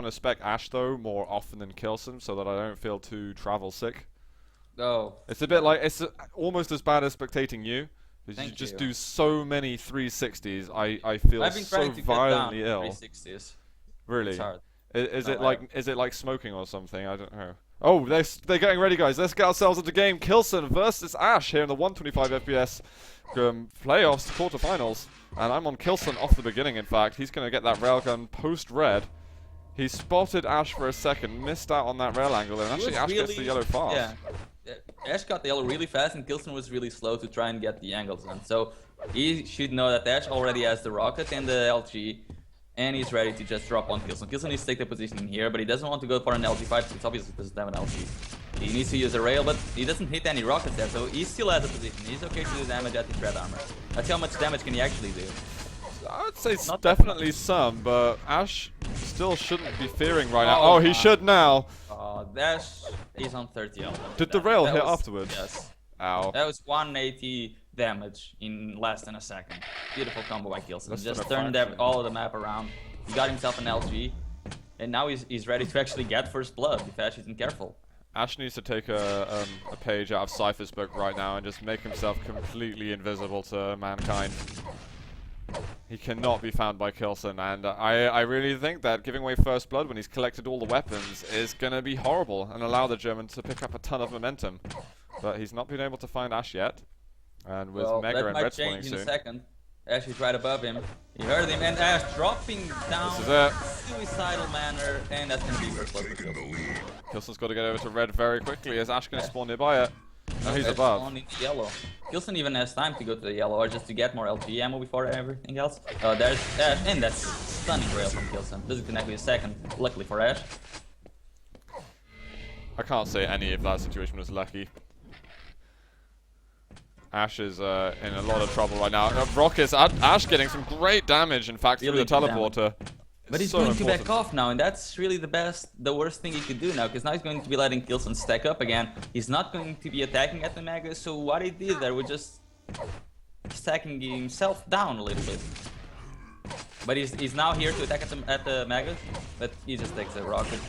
want to spec Ash though more often than k1llsen so that I don't feel too travel sick. Oh. It's a bit like, it's almost as bad as spectating you. Because you Thank just you. do so many 360s, I feel I've been so trying to get down violently ill. 360s. Really? It's hard. Is No, it like smoking or something? I don't know. Oh, they're getting ready, guys. Let's get ourselves into game. k1llsen versus Ash here in the 125 FPS playoffs, quarterfinals. And I'm on k1llsen off the beginning, in fact. He's going to get that railgun post-red. He spotted Ash for a second, missed out on that rail angle, and actually Ash gets the yellow fast. Yeah. Ash got the yellow really fast, and k1llsen was really slow to try and get the angles in. So he should know that Ash already has the rocket and the LG, and he's ready to just drop on k1llsen. k1llsen needs to take the position in here, but he doesn't want to go for an LG fight. It's obvious he doesn't have an LG. He needs to use a rail, but he doesn't hit any rockets there, so he still has a position. He's okay to do damage at his red armor. Let's see how much damage can he actually do. I would say it's definitely some, but Ash still shouldn't be fearing right now. Oh, he should now. Ash is on 30 health. Did the rail hit afterwards? Yes. Ow. That was 180 damage in less than a second. Beautiful combo by k1llsen. Just turned all of the map around. He got himself an LG, and now he's ready to actually get first blood if Ash isn't careful. Ash needs to take a page out of Cypher's book right now and just make himself completely invisible to mankind. He cannot be found by k1llsen, and I really think that giving away first blood when he's collected all the weapons is going to be horrible and allow the German to pick up a ton of momentum. But he's not been able to find Ash yet, and with Mega and Red spawning soon. In a second. Ash is right above him. He heard him, and Ash dropping down This is it. suicidal manner, and that's going to be first blood for k1llsen. k1llsen's got to get over to Red very quickly. Is Ash going to spawn nearby it? No, he's Ash above. spawned in the yellow. k1llsen even has time to go to the yellow, or just to get more LG ammo before everything else. Oh, there's Ash, and that's stunning rail from k1llsen. Doesn't connect with a second, luckily for Ash. I can't say any of that situation was lucky. Ash is in a lot of trouble right now. Rockets, Ash getting some great damage, in fact, through the teleporter. But he's going to back off now, and that's really the worst thing he could do now, because now he's going to be letting k1llsen stack up again. He's not going to be attacking at the Mega, so what he did there was just stacking himself down a little bit. But he's now here to attack at the Mega, but he just takes a rocket.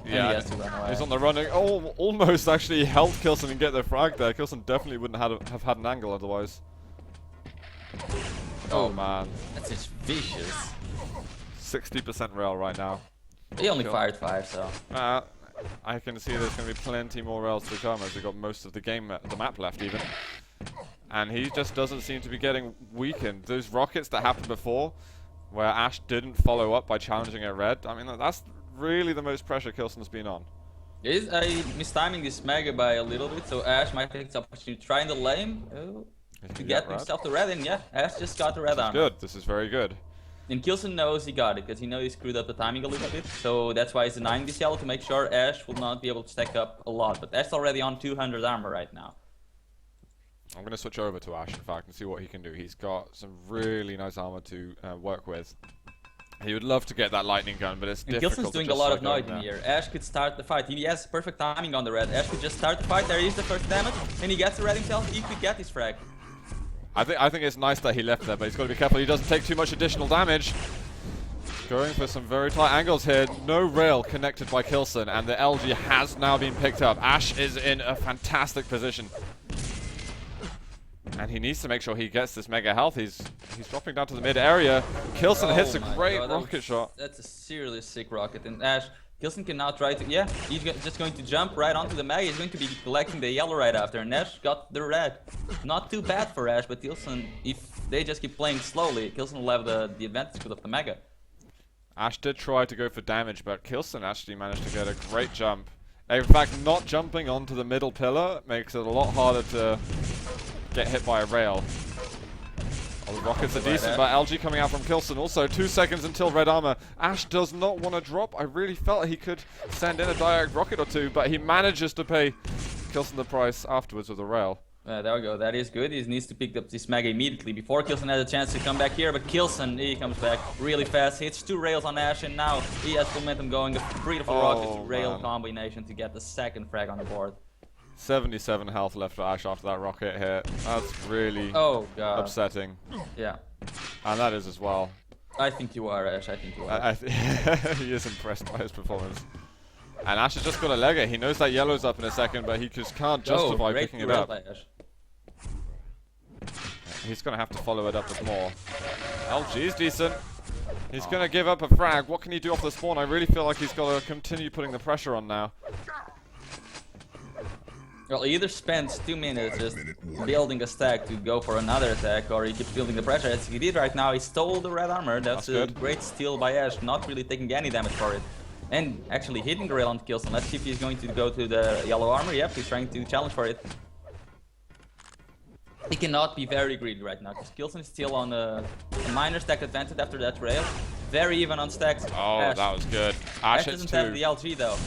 Yeah, he has to run away. He's on the run. Oh, almost actually helped k1llsen and get the frag there. k1llsen definitely wouldn't have had an angle otherwise. Oh man. That's just vicious. 60% rail right now. He only fired 5, so. I can see there's going to be plenty more rails to come as we've got most of the map left even. And he just doesn't seem to be getting weakened. Those rockets that happened before, where Ash didn't follow up by challenging a red, I mean, that's really the most pressure k1llsen's been on. He's mistiming this Mega by a little bit, so Ash might take this opportunity to try and delay him to get himself the red, and yeah, Ash just got the red armor. Good, this is very good. And k1llsen knows he got it, because he knows he screwed up the timing a little bit, so that's why he's denying this yellow to make sure Ash will not be able to stack up a lot, but Ash's already on 200 armor right now. I'm going to switch over to Ash, in fact, and see what he can do. He's got some really nice armor to work with. He would love to get that lightning gun, but it's difficult. k1llsen's doing a lot of noise in here. Ash could start the fight. He has perfect timing on the red. Ash could just start the fight. There is the first damage, and he gets the red himself. He could get his frag. I think it's nice that he left there, but he's got to be careful he doesn't take too much additional damage. Going for some very tight angles here. No rail connected by k1llsen, and the LG has now been picked up. Ash is in a fantastic position. And he needs to make sure he gets this mega health. He's dropping down to the mid area. k1llsen hits a great rocket shot. That's a seriously sick rocket. And Ash, k1llsen can now try to... Yeah, he's just going to jump right onto the mega. He's going to be collecting the yellow right after. And Ash got the red. Not too bad for Ash, but k1llsen, if they just keep playing slowly, k1llsen will have the advantage because of the mega. Ash did try to go for damage, but k1llsen actually managed to get a great jump. In fact, not jumping onto the middle pillar makes it a lot harder to get hit by a rail. Oh, the rockets are decent, but LG coming out from k1llsen. Also, 2 seconds until red armor. Ash does not want to drop. I really felt he could send in a direct rocket or two, but he manages to pay k1llsen the price afterwards with a rail. There we go. That is good. He needs to pick up this mega immediately before k1llsen has a chance to come back here. But k1llsen, he comes back really fast. Hits 2 rails on Ash, and now he has momentum going. A beautiful rocket to rail combination to get the second frag on the board. 77 health left for Ash after that rocket hit. That's really upsetting. Yeah. And that is as well. I think you are, Ash. I think you are. He is impressed by his performance. And Ash has just got to leg it. He knows that yellow's up in a second, but he just can't justify picking it up. By Ash. He's going to have to follow it up with more. LG's decent. He's going to give up a frag. What can he do off the spawn? I really feel like he's got to continue putting the pressure on now. Well, he either spends 2 minutes just building a stack to go for another attack, or he keeps building the pressure as he did right now. He stole the red armor. That's a great steal by Ash, not really taking any damage for it. And actually hitting the rail on k1llsen. Let's see if he's going to go to the yellow armor. Yep, he's trying to challenge for it. He cannot be very greedy right now, because k1llsen is still on a minor stack advantage after that rail. Very even on stacks. Oh, Ash. That was good. Ash doesn't have the LG though.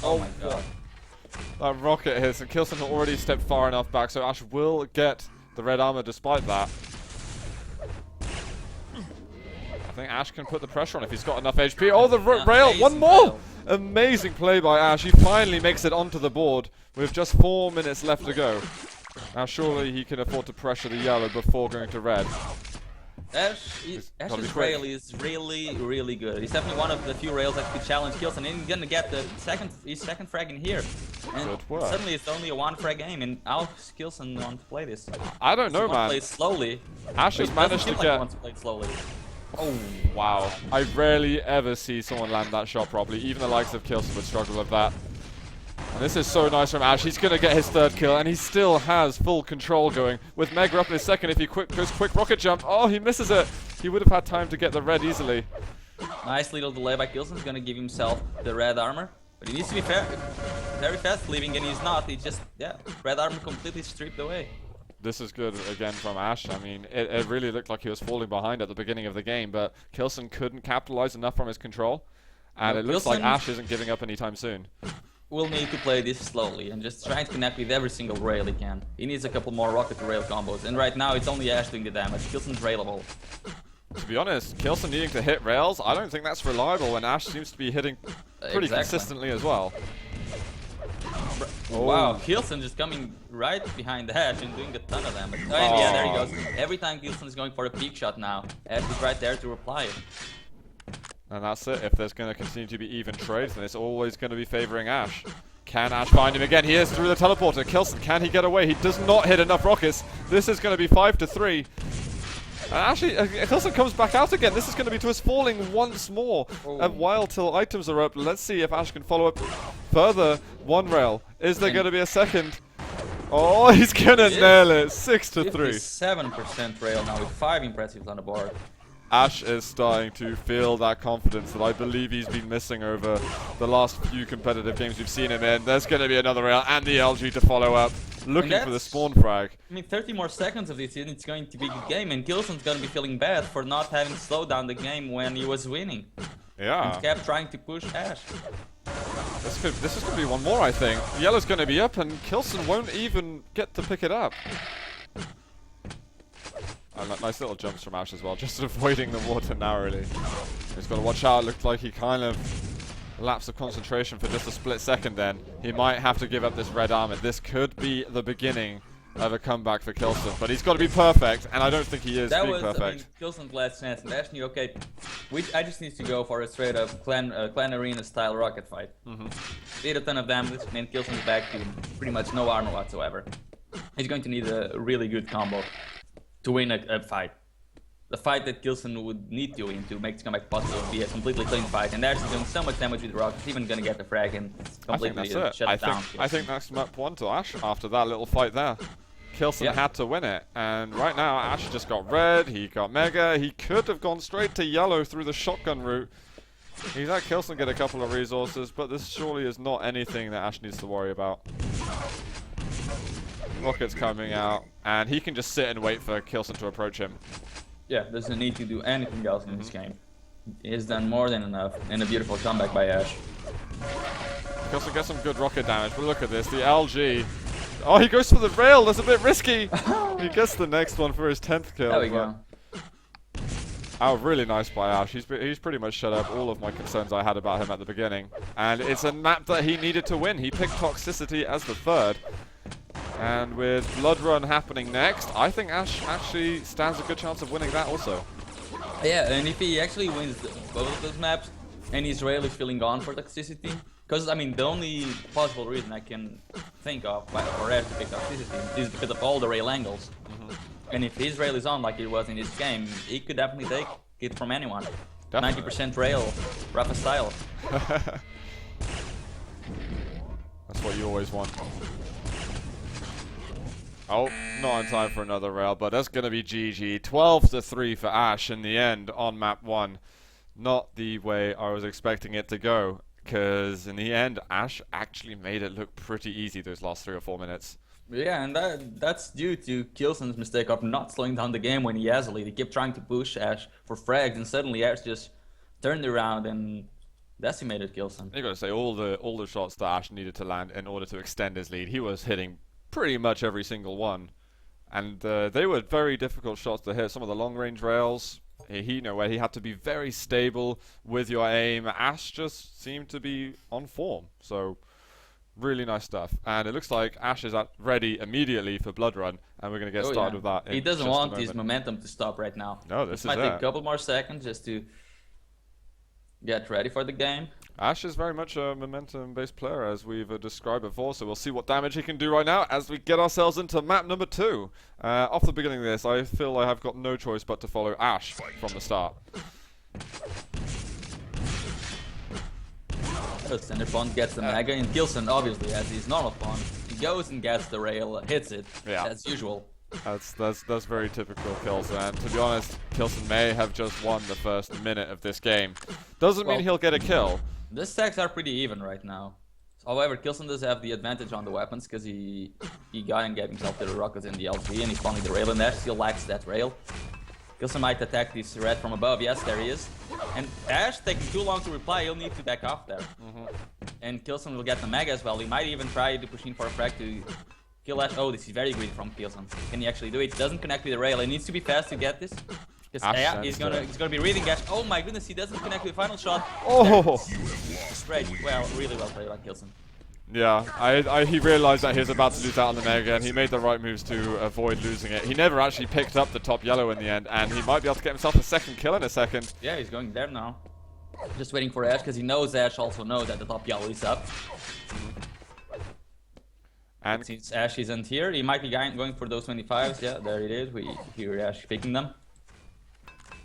Oh my god. That rocket hits, and k1llsen already stepped far enough back, so Ash will get the red armor despite that. I think Ash can put the pressure on if he's got enough HP. Oh, the rail! One more! Rail. Amazing play by Ash. He finally makes it onto the board with just 4 minutes left to go. Now surely he can afford to pressure the yellow before going to red. Ash's rail is really, really good. He's definitely one of the few rails that could challenge k1llsen, and he's gonna get his second frag in here. And suddenly it's only a 1 frag game, and how k1llsen want to play this? I don't know, man. Play it slowly. Ash has managed to get. Wants to play it slowly. Oh wow! I rarely ever see someone land that shot properly. Even the likes of k1llsen would struggle with that. And this is so nice from Ash. He's going to get his 3rd kill, and he still has full control going. With Mega up in his 2nd, if he goes quick rocket jump. Oh, he misses it. He would have had time to get the red easily. Nice little delay by k1llsen. He's going to give himself the red armor. But he needs to be very fast leaving, and he's not. He just, red armor completely stripped away. This is good again from Ash. I mean, it really looked like he was falling behind at the beginning of the game, but k1llsen couldn't capitalize enough from his control. And it looks like Ash isn't giving up anytime soon. Will need to play this slowly and just try to connect with every single rail he can. He needs a couple more rocket to rail combos, and right now it's only Ash doing the damage. k1llsen's railable. To be honest, k1llsen needing to hit rails, I don't think that's reliable when Ash seems to be hitting pretty consistently as well. Wow, k1llsen just coming right behind Ash and doing a ton of damage. Oh, and yeah, there he goes. Every time k1llsen is going for a peak shot now, Ash is right there to reply. And that's it. If there's going to continue to be even trades, then it's always going to be favoring Ash. Can Ash find him again? He is through the teleporter. k1llsen, can he get away? He does not hit enough rockets. This is going to be 5-3. And actually, k1llsen comes back out again. This is going to be to us falling once more. A while till items are up. Let's see if Ash can follow up further. 1 rail. Is there going to be a 2nd? Oh, he's going to nail it. 6-3. 57% rail now with 5 impressives on the board. Ash is starting to feel that confidence that I believe he's been missing over the last few competitive games we've seen him in. There's going to be another rail and the LG to follow up, looking for the spawn frag. I mean, 30 more seconds of this and it's going to be a good game, and k1llsen's going to be feeling bad for not having slowed down the game when he was winning. Yeah. And kept trying to push Ash. This is going to be one more, I think. Yellow's going to be up and k1llsen won't even get to pick it up. Nice little jumps from Ash as well, just avoiding the water narrowly. He's got to watch out. It looked like he kind of lapsed of concentration for just a split second then. He might have to give up this red armor. This could be the beginning of a comeback for k1llsen, but he's got to be perfect, and I don't think he is being perfect. I mean, k1llsen's last chance, and Ash knew, okay, I just need to go for a straight up clan arena style rocket fight. Did a ton of damage, and k1llsen's back to pretty much no armor whatsoever. He's going to need a really good combo to win a fight. The fight that k1llsen would need to win to make this comeback possible would be a completely clean fight, and Ash is doing so much damage with the rockets, even gonna get the frag and completely shut down. I think that's map 1 to Ash after that little fight there. k1llsen had to win it, and right now Ash just got red, he got mega, he could have gone straight to yellow through the shotgun route. He's let k1llsen get a couple of resources, but this surely is not anything that Ash needs to worry about. Rocket's coming out, and he can just sit and wait for k1llsen to approach him. Yeah, doesn't need to do anything else in this game. He has done more than enough, and a beautiful comeback by Ash. k1llsen gets some good rocket damage, but look at this, the LG. Oh, he goes for the rail, that's a bit risky. He gets the next one for his 10th kill. There we go. Oh, really nice by Ash. He's pretty much shut up all of my concerns I had about him at the beginning. And it's a map that he needed to win. He picked Toxicity as the 3rd. And with Blood Run happening next, I think Ash actually stands a good chance of winning that also. Yeah, and if he actually wins both of those maps, and he's really feeling on for Toxicity, because I mean the only possible reason I can think of for Ash to pick Toxicity is because of all the rail angles. And if his rail is on like it was in this game, he could definitely take it from anyone. 90% rail, Rafa style. That's what you always want. Oh, not in time for another rail, but that's going to be GG. 12-3 for Ash in the end on map 1. Not the way I was expecting it to go, because in the end, Ash actually made it look pretty easy those last 3 or 4 minutes. Yeah, and that's due to llsen's mistake of not slowing down the game when he has a lead. He kept trying to push Ash for frags, and suddenly Ash just turned around and decimated llsen. You got to say, all the shots that Ash needed to land in order to extend his lead, he was hitting pretty much every single one, and they were very difficult shots to hit. Some of the long-range rails, where he had to be very stable with your aim. Ash just seemed to be on form, so really nice stuff. And it looks like Ash is ready immediately for Blood Run, and we're going to get started with that. He doesn't want his momentum to stop right now. No, this might take a couple more seconds just to get ready for the game. Ash is very much a momentum-based player, as we've described before, so we'll see what damage he can do right now as we get ourselves into map number 2. Off the beginning of this, I feel I have got no choice but to follow Ash from the start. Center Bond gets the Mega, and llsen, obviously, as his normal pawn, he goes and gets the rail, hits it, as usual. That's very typical llsen, and to be honest, llsen may have just won the first minute of this game. Doesn't mean he'll get a kill. The stacks are pretty even right now. However, llsen does have the advantage on the weapons because he got and gave himself the rockets in the LT, and he's spawning the rail, and Ash still lacks that rail. llsen might attack this red from above. Yes, there he is. And Ash taking too long to reply, he'll need to back off there. And llsen will get the Mega as well. He might even try to push in for a frag to kill Ash. Oh, this is very greedy from llsen. Can he actually do it? He doesn't connect with the rail. He needs to be fast to get this. Because he's gonna be reading Ash. Oh my goodness, he doesn't connect with the final shot. Oh! Great. Well, really well played by llsen. Yeah, he realized that he was about to lose out on the Mega, and he made the right moves to avoid losing it. He never actually picked up the top yellow in the end, and he might be able to get himself a second kill in a second. Yeah, he's going there now. Just waiting for Ash, because he knows Ash also knows that the top yellow is up. And since Ash isn't here, he might be going for those 25s. Yeah, there it is. We hear Ash picking them.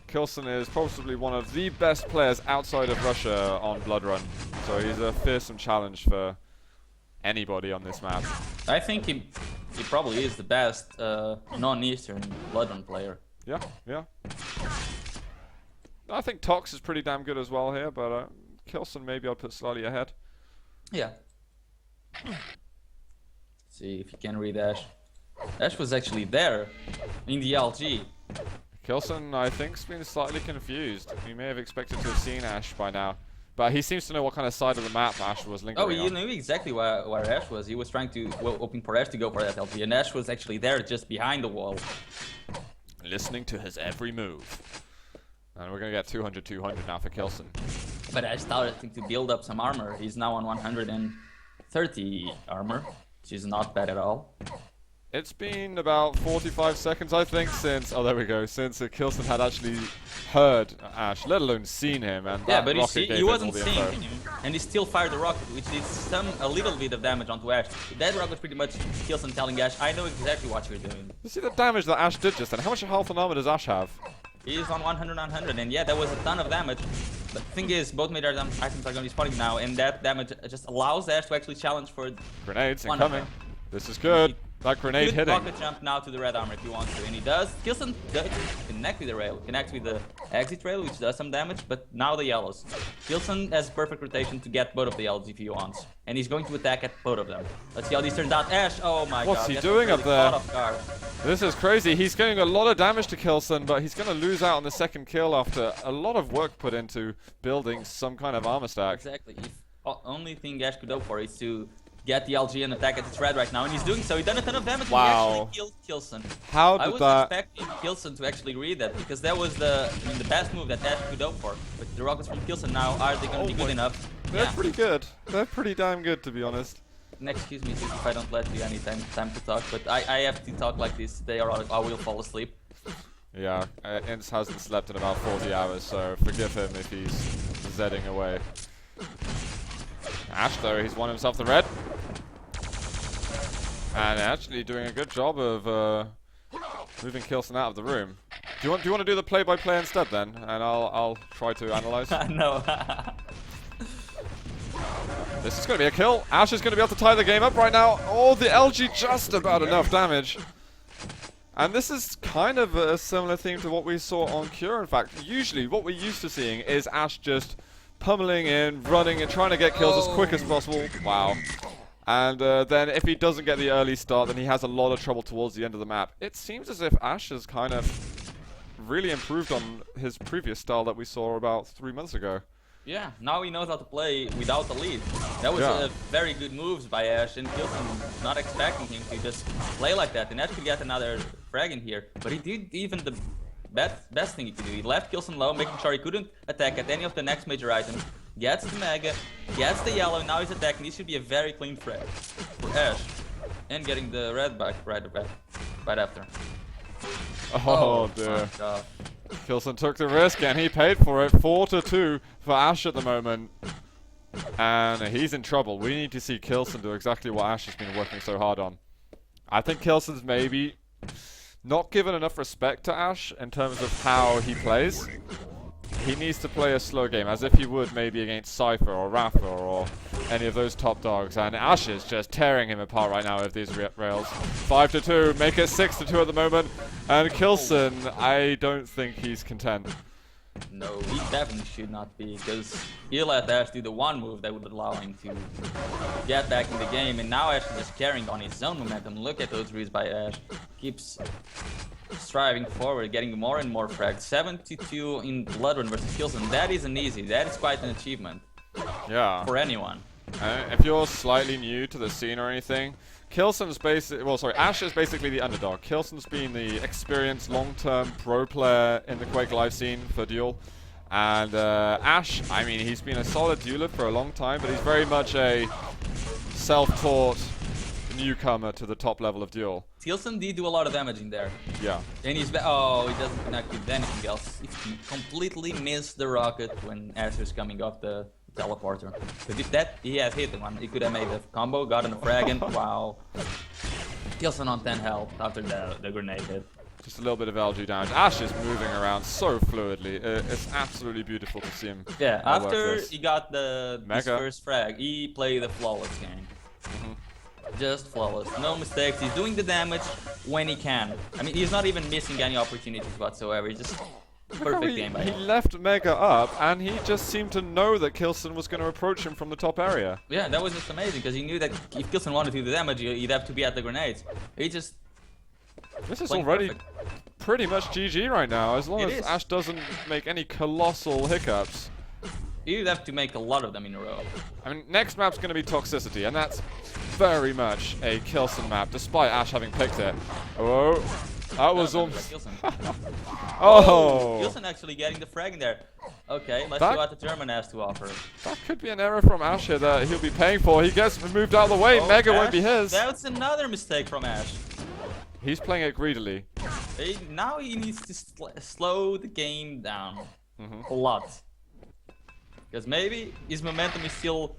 llsen is possibly one of the best players outside of Russia on Blood Run, so he's a fearsome challenge for anybody on this map. I think he probably is the best non-Eastern Blood Run player. Yeah. I think Tox is pretty damn good as well here, but llsen maybe I'll put slightly ahead. Yeah. See if you can read Ash. Ash was actually there in the LG. llsen, I think, has been slightly confused. He may have expected to have seen Ash by now. But he seems to know what kind of side of the map Ash was lingering on. Oh, he knew exactly where Ash was. He was trying to, hoping for Ash to go for that LT, and Ash was actually there, just behind the wall. Listening to his every move. And we're going to get 200-200 now for llsen. But Ash started to build up some armor. He's now on 130 armor, which is not bad at all. It's been about 45 seconds, I think, since... Oh, there we go. Since llsen had actually heard Ash, let alone seen him. And yeah, but he wasn't seeing him, and he still fired the rocket, which did a little bit of damage onto Ash. That rocket pretty much llsen telling Ash, I know exactly what you're doing. You see the damage that Ash did just then? How much health and armor does Ash have? He's on 100, and yeah, that was a ton of damage. But the thing is, both mid-air items are going to be spawning now, and that damage just allows Ash to actually challenge for... Grenades incoming. This is good. That grenade hitting. Rocket jump now to the red armor if he wants to, and he does. llsen does connect with the rail, connects with the exit rail, which does some damage, but now the yellows. llsen has perfect rotation to get both of the yellows if he wants, and he's going to attack at both of them. Let's see how these turn out. Ash, oh my god. What's he doing up there? This is crazy. He's getting a lot of damage to llsen, but he's going to lose out on the second kill after a lot of work put into building some kind of armor stack. Exactly. Only thing Ash could hope for is to get the LG and attack at its red right now, and he's doing so. He done a ton of damage. Wow. And he actually killed llsen. How did I was expecting llsen to actually read that, because that was the best move that Ash could hope for. But the rockets from llsen now, are they going to be good enough? They're pretty good. They're pretty damn good, to be honest. And excuse me if I don't let you any time to talk, but I have to talk like this today or I will fall asleep. Yeah, Ince hasn't slept in about 40 hours, so forgive him if he's zedding away. Ash, though, he's won himself the red. And actually doing a good job of moving k1llsen out of the room. Do you want to do the play-by-play instead then? And I'll try to analyze. No. This is going to be a kill. Ash is going to be able to tie the game up right now. Oh, the LG just about enough damage. And this is kind of a similar theme to what we saw on Cure. In fact, usually what we're used to seeing is Ash just pummeling in, running, and trying to get kills as quick as possible. Wow. And then if he doesn't get the early start, then he has a lot of trouble towards the end of the map. It seems as if Ash has kind of really improved on his previous style that we saw about 3 months ago. Yeah, now he knows how to play without the lead. That was a very good moves by Ash, and k1llsen not expecting him to just play like that. And Ash could get another frag in here, but he did even the best thing he could do. He left k1llsen low, making sure he couldn't attack at any of the next major items. Gets the Mega, gets the yellow, now he's attacking. This should be a very clean frag for Ash. And getting the red back right after. Oh dear. k1llsen took the risk and he paid for it. 4-2 for Ash at the moment. And he's in trouble. We need to see k1llsen do exactly what Ash has been working so hard on. I think k1llsen's maybe not given enough respect to Ash in terms of how he plays. He needs to play a slow game, as if he would maybe against Cypher or Rafa or any of those top dogs. And Ash is just tearing him apart right now with these rails. 5-2, make it 6-2 at the moment. And k1llsen, I don't think he's content. No, he definitely should not be, because he let Ash do the one move that would allow him to get back in the game, and now Ash is just carrying on his own momentum. Look at those reads by Ash. Keeps striving forward, getting more and more frags. 7-2 in Blood Run versus k1llsen. That isn't easy. That is quite an achievement. Yeah. For anyone. If you're slightly new to the scene or anything, k1llsen's Ash is basically the underdog. k1llsen's been the experienced long-term pro player in the Quake Live scene for Duel. And Ash, I mean, he's been a solid dueler for a long time, but he's very much a self-taught newcomer to the top level of Duel. k1llsen did do a lot of damage in there. Yeah. And he's he doesn't connect with anything else. He completely missed the rocket when Ash was coming off the teleporter. But if he had hit the one, he could have made a combo, gotten a frag, and wow. k1llsen on 10 health after the grenade hit. Just a little bit of LG damage. Ash is moving around so fluidly. It's absolutely beautiful to see him. Yeah, after he got his Mega. first frag, he played a flawless game. Just flawless. No mistakes. He's doing the damage when he can. I mean, he's not even missing any opportunities whatsoever. He's just perfect game by he him. left Mega up, and he just seemed to know that k1llsen was going to approach him from the top area. Yeah, that was just amazing, because he knew that if k1llsen wanted to do the damage, he'd have to be at the grenades. He just... This is already pretty much GG right now, as long as Ash doesn't make any colossal hiccups. He'd have to make a lot of them in a row. I mean, next map's going to be Toxicity, and that's very much a k1llsen map, despite Ash having picked it. Oh, that was almost... Oh! k1llsen actually getting the frag in there. Okay, let's see what the German has to offer. That could be an error from Ash here that he'll be paying for. He gets moved out of the way. Mega won't be his. That's another mistake from Ash. He's playing it greedily. Now he needs to slow the game down a lot. Because maybe his momentum is still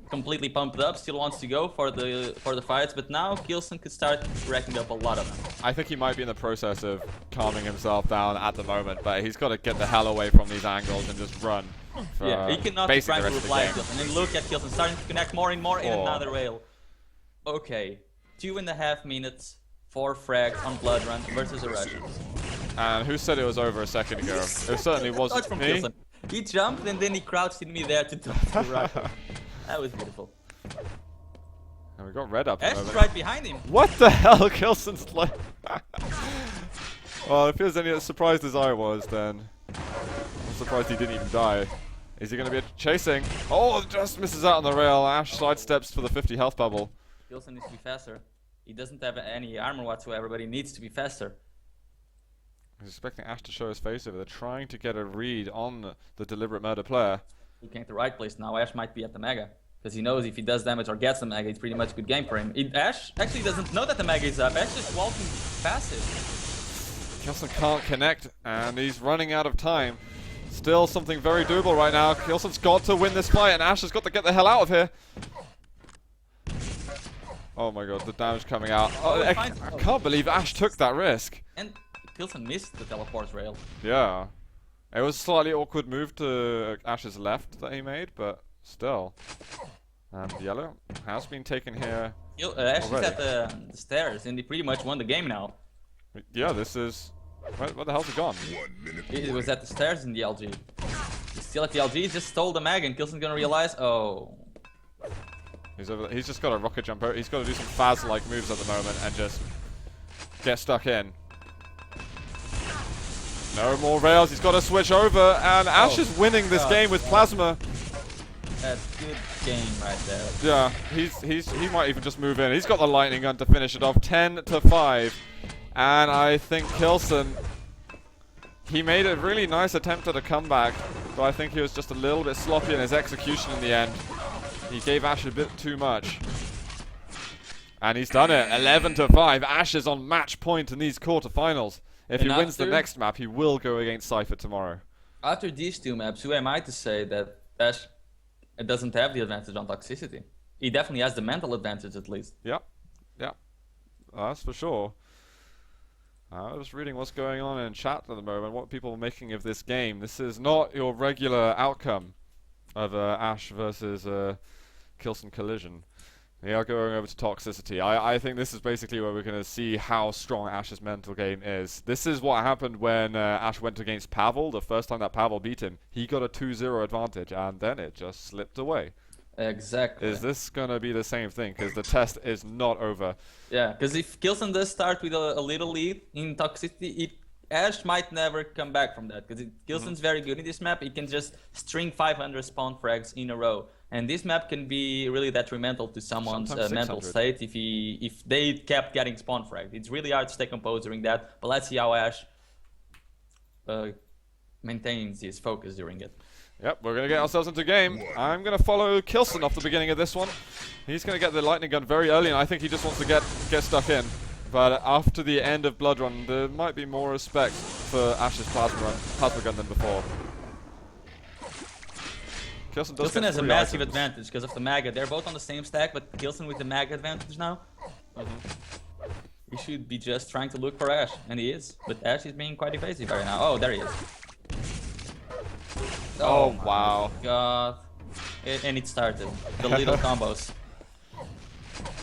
completely pumped up, still wants to go for the fights, but now k1llsen could start racking up a lot of them. I think he might be in the process of calming himself down at the moment, but he's got to get the hell away from these angles and just run. Yeah, he cannot be trying to reply to k1llsen. And look at k1llsen starting to connect more and more in another rail. Okay, 2.5 minutes, 4 frags on Blood Run versus the Russians. And who said it was over a second ago? It certainly wasn't me. k1llsen. He jumped and then he crouched in me there to touch the rocket. That was beautiful. And we got red up. Ash is right behind him. What the hell? k1llsen's like... Well, if he was any as surprised as I was, then... I'm surprised he didn't even die. Is he going to be chasing? Oh, just misses out on the rail. Ash sidesteps for the 50 health bubble. k1llsen needs to be faster. He doesn't have any armor whatsoever, but he needs to be faster. He's expecting Ash to show his face over. They're trying to get a read on the deliberate murder player. Looking at the right place now, Ash might be at the Mega. Because he knows if he does damage or gets the Mega, it's pretty much a good game for him. Ash actually doesn't know that the Mega is up. Ash just walking passive. k1llsen can't connect, and he's running out of time. Still something very doable right now. k1llsen's got to win this fight, and Ash has got to get the hell out of here. Oh my god, the damage coming out. Oh, I can't believe Ash took that risk. And k1llsen missed the teleport rail. Yeah. It was a slightly awkward move to Ash's left that he made, but still. And yellow has been taken here. Ash is at the stairs, and he pretty much won the game now. Yeah, this is... Where the hell's it gone? It was at the stairs in the LG. He's still at the LG, he just stole the mag, and k1llsen's gonna realize, oh... He's over there. He's just got a rocket jump out. He's got to do some Faz-like moves at the moment and just get stuck in. No more rails. He's got to switch over, and Ash is winning this game with Plasma. That's good game right there. Yeah, he might even just move in. He's got the lightning gun to finish it off, 10-5, and I think k1llsen, he made a really nice attempt at a comeback, but I think he was just a little bit sloppy in his execution in the end. He gave Ash a bit too much. And he's done it. 11-5. Ash is on match point in these quarterfinals. If he wins the next map, he will go against Cypher tomorrow. After these two maps, who am I to say that Ash doesn't have the advantage on Toxicity? He definitely has the mental advantage at least. Yeah. Yeah. That's for sure. I was reading what's going on in chat at the moment, what people are making of this game. This is not your regular outcome of Ash versus k1llsen collision. We are going over to Toxicity. I think this is basically where we're going to see how strong Ash's mental game is. This is what happened when Ash went against Pavel. The first time that Pavel beat him, he got a 2-0 advantage, and then it just slipped away. Exactly. Is this going to be the same thing? Because the test is not over. Yeah, because if k1llsen does start with a little lead in Toxicity, Ash might never come back from that, because k1llsen's very good in this map. He can just string 500 spawn frags in a row, and this map can be really detrimental to someone's mental state if they kept getting spawn fragged. It's really hard to stay composed during that, but let's see how Ash maintains his focus during it. Yep, we're going to get ourselves into game. I'm going to follow k1llsen off the beginning of this one. He's going to get the lightning gun very early, and I think he just wants to get stuck in. But after the end of Blood Run, there might be more respect for Ash's plasma gun than before. k1llsen has a massive advantage because of the Maga. They're both on the same stack, but k1llsen with the Maga advantage now. He should be just trying to look for Ash, and he is. But Ash is being quite evasive right now. Oh, there he is. Oh wow. God. And it started. The little combos.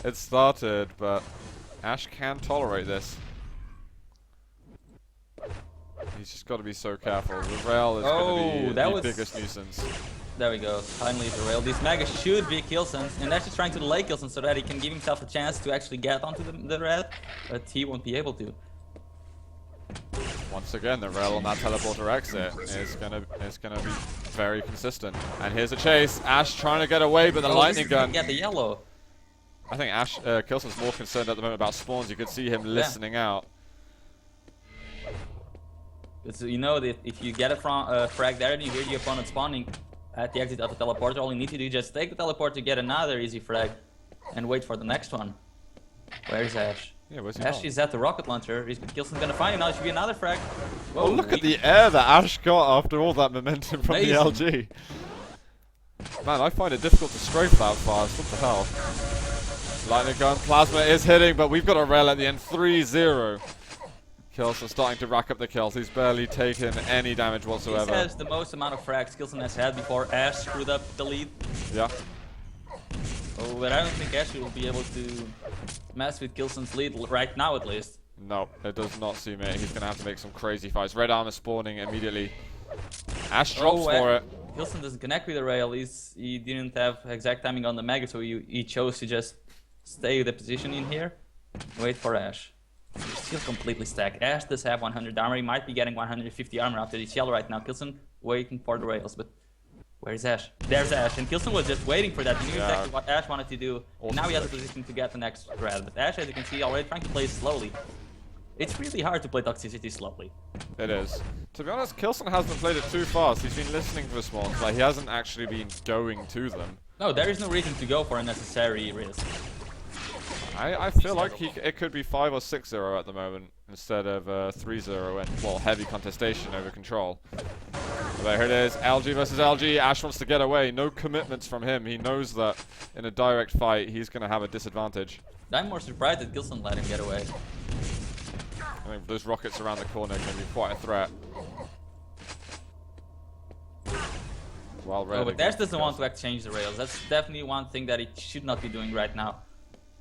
It started, but Ash can tolerate this. He's just got to be so careful. The rail is going to be the biggest nuisance. There we go. Finally the rail. This Maga should be k1llsen's, and Ash is trying to delay k1llsen so that he can give himself a chance to actually get onto the red, but he won't be able to. Once again, the rail on that teleporter exit is gonna be very consistent. And here's a chase. Ash trying to get away, but the lightning gun. Get the yellow. I think k1llsen's more concerned at the moment about spawns. You could see him listening out. So you know that if you get a frag there and you hear the opponent spawning at the exit of the teleporter, all you need to do is just take the teleporter to get another easy frag and wait for the next one. Where's Ash? Yeah, where's he Ash is at the rocket launcher. Is k1llsen gonna find him now? It should be another frag. Whoa, oh, look at the air that Ash got after all that momentum from the LG. Man, I find it difficult to strafe that fast. What the hell? Lightning gun, plasma is hitting, but we've got a rail at the end. 3-0. k1llsen starting to rack up the kills. He's barely taken any damage whatsoever. This has the most amount of frags k1llsen has had before Ash screwed up the lead. Yeah. Oh, but I don't think Ash will be able to mess with k1llsen's lead right now, at least. No, it does not seem it. He's going to have to make some crazy fights. Red armor spawning immediately. Ash drops for it. k1llsen doesn't connect with the rail. He didn't have exact timing on the Mega, so he chose to just stay the position in here. Wait for Ash. He's still completely stacked. Ash does have 100 armor. He might be getting 150 armor after this yellow right now. k1llsen waiting for the rails, but where's Ash? There's Ash, and k1llsen was just waiting for that. He knew exactly what Ash wanted to do. Awesome. Now he has a position to get the next red. But Ash, as you can see, already trying to play slowly. It's really hard to play Toxicity slowly. It is. To be honest, k1llsen hasn't played it too fast. He's been listening for spawns, like he hasn't actually been going to them. No, there is no reason to go for unnecessary risk. I feel like it could be 5 or 6-0 at the moment. instead of 3-0 and, well, heavy contestation over control. But here it is, LG versus LG. Ash wants to get away. No commitments from him. He knows that in a direct fight, he's going to have a disadvantage. I'm more surprised that k1llsen let him get away. I think those rockets around the corner are going to be quite a threat. Well read. Oh, but Dash doesn't want to exchange the rails. That's definitely one thing that he should not be doing right now.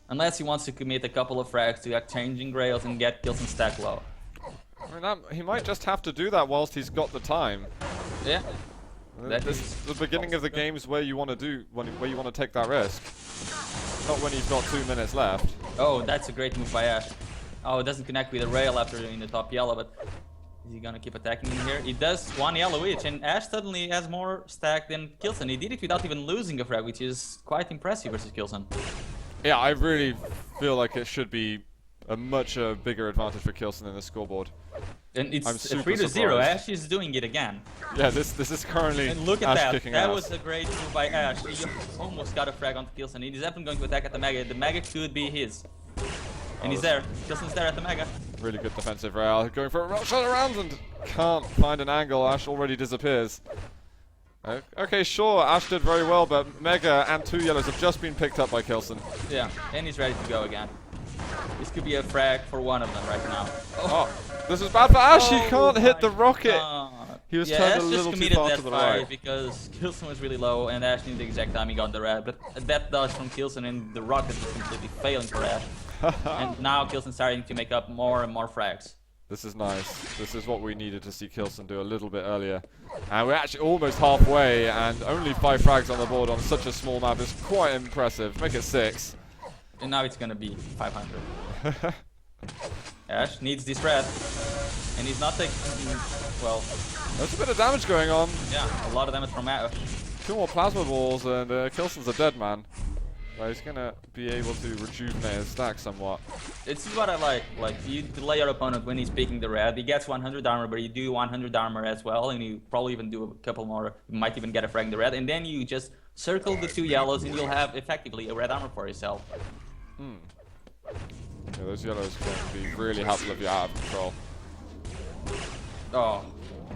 Unless he wants to commit a couple of frags to exchanging rails and get k1llsen stack low. I mean, he might just have to do that whilst he's got the time. Yeah. This is the beginning of the games where you want to do, where you want to take that risk. Not when you've got 2 minutes left. Oh, that's a great move by Ash. Oh, it doesn't connect with the rail after doing the top yellow, but is he gonna keep attacking in here? He does one yellow each, and Ash suddenly has more stack than k1llsen. He did it without even losing a frag, which is quite impressive versus k1llsen. Yeah, I really feel like it should be a much bigger advantage for k1llsen than the scoreboard. And it's I'm super 3-0. surprised. Ash is doing it again. Yeah, this is currently And look at Ash that. kicking That ass. was a great move by Ash. He almost got a frag onto k1llsen. He's definitely going to attack at the Mega. The Mega could be his. And he's there. k1llsen's there at the Mega. Really good defensive rail. Going for a roll shot around and can't find an angle. Ash already disappears. Okay, sure, Ash did very well, but Mega and 2 yellows have just been picked up by k1llsen. Yeah, and he's ready to go again. This could be a frag for one of them right now. Oh, this is bad for Ash. He can't hit the rocket. God. He was Yeah, turned Ash a just little too committed far that to the fight right. because k1llsen was really low and Ash knew the exact time he got the red. But that dodge from k1llsen and the rocket was completely failing for Ash. And now k1llsen's starting to make up more and more frags. This is nice. This is what we needed to see k1llsen do a little bit earlier. And we're actually almost halfway, and only 5 frags on the board on such a small map is quite impressive. Make it 6. And now it's gonna be 500. Ash needs this red. And he's not taking... well... There's a bit of damage going on. Yeah, a lot of damage from Ash. 2 more plasma balls, and k1llsen's a dead man. But he's gonna be able to rejuvenate his stack somewhat. This is what I like. Like, you delay your opponent when he's picking the red. He gets 100 armor, but you do 100 armor as well, and you probably even do a couple more. You might even get a frag in the red, and then you just circle the 2 yellows, and you'll have effectively a red armor for yourself. Yeah, those yellows can be really helpful if you're out of control. Oh,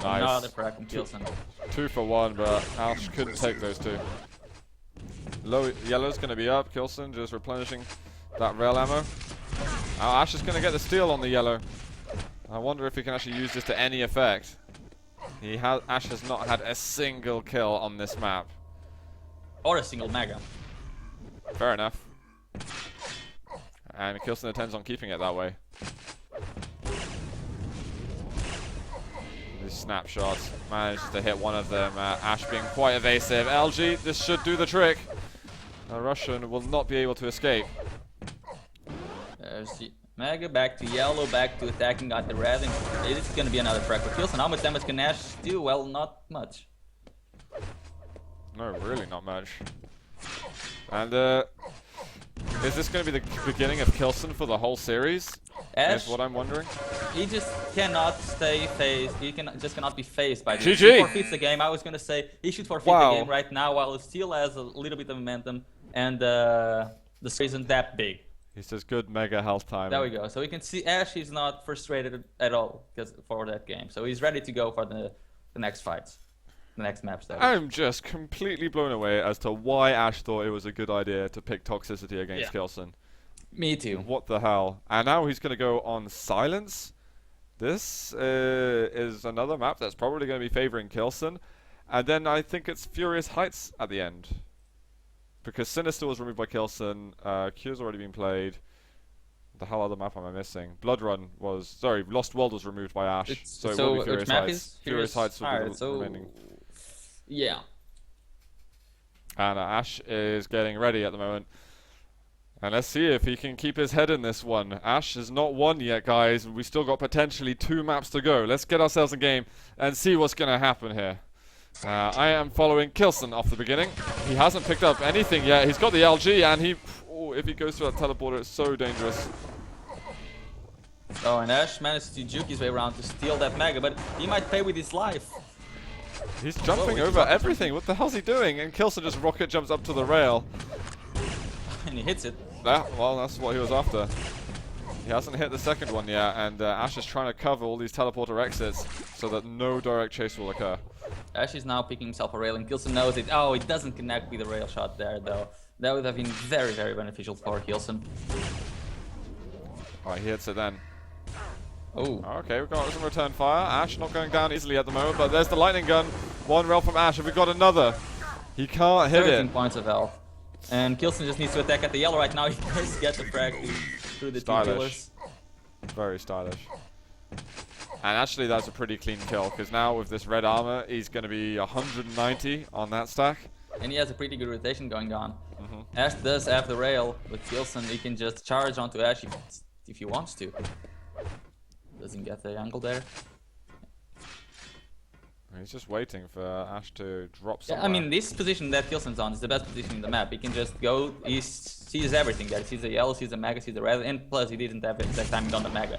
Nice. another frag from k1llsen. 2 for 1, but Ash couldn't take those 2. Low yellow's gonna be up. k1llsen just replenishing that rail ammo. Now Ash is gonna get the steal on the yellow. I wonder if he can actually use this to any effect. Ash has not had a single kill on this map. Or a single Mega. Fair enough. And k1llsen intends on keeping it that way. These snapshots manages to hit one of them. Ash being quite evasive. LG, this should do the trick. A Russian will not be able to escape. There's the Mega back to yellow, back to attacking, got the red, and it is going to be another frag for k1llsen. How much damage can Ash do? Well, not much. No, really not much. And is this going to be the beginning of k1llsen for the whole series? Ash, Is what I'm wondering. he just cannot stay phased. He cannot be phased by this. GG. He forfeits the game. I was going to say he should forfeit Wow. the game right now while it still has a little bit of momentum and the series isn't that big. He says good Mega health time. There we go. So we can see Ash is not frustrated at all for that game. So he's ready to go for the next fights. The next maps there. I'm just completely blown away as to why Ash thought it was a good idea to pick Toxicity against Yeah. k1llsen. Me too. What the hell? And now he's going to go on Silence. This is another map that's probably going to be favoring k1llsen. And then I think it's Furious Heights at the end. Because Sinister was removed by k1llsen. Q's already been played. The hell other map am I missing? Blood Run was... Sorry, Lost World was removed by Ash. So it will be Furious which map Heights. is Furious Heights will be Alright, the so remaining. yeah. And Ash is getting ready at the moment. And let's see if he can keep his head in this one. Ash is not won yet, guys. We still got potentially 2 maps to go. Let's get ourselves a game and see what's going to happen here. I am following k1llsen off the beginning. He hasn't picked up anything yet. He's got the LG, and if he goes through that teleporter, it's so dangerous. Oh, and Ash managed to juke his way around to steal that Mega, but he might pay with his life. He's jumping Whoa, over everything. What the hell's he doing? And k1llsen just rocket jumps up to the rail. And he hits it. Well, that's what he was after. He hasn't hit the second one yet, and Ash is trying to cover all these teleporter exits so that no direct chase will occur. Ash is now picking himself a rail, and k1llsen knows it. Oh, it doesn't connect with the rail shot there, though. That would have been very, very beneficial for k1llsen. Alright, he hits it then. Oh. Okay, we've got some return fire. Ash not going down easily at the moment, but there's the lightning gun. One rail from Ash, and we've got another. He can't hit 13 it. points of health. And k1llsen just needs to attack at the yellow right now. He first gets the frag through the two pillars. Very stylish. And actually that's a pretty clean kill, because now with this red armor, he's going to be 190 on that stack. And he has a pretty good rotation going on. Ash does have the rail, but k1llsen, he can just charge onto Ash if he wants to. Doesn't get the angle there. He's just waiting for Ash to drop somewhere. Yeah, I mean, this position that k1llsen's on is the best position in the map. He can just go, he sees everything there. He sees the yellow, sees the mega, sees the red, and plus he didn't have exact timing on the mega.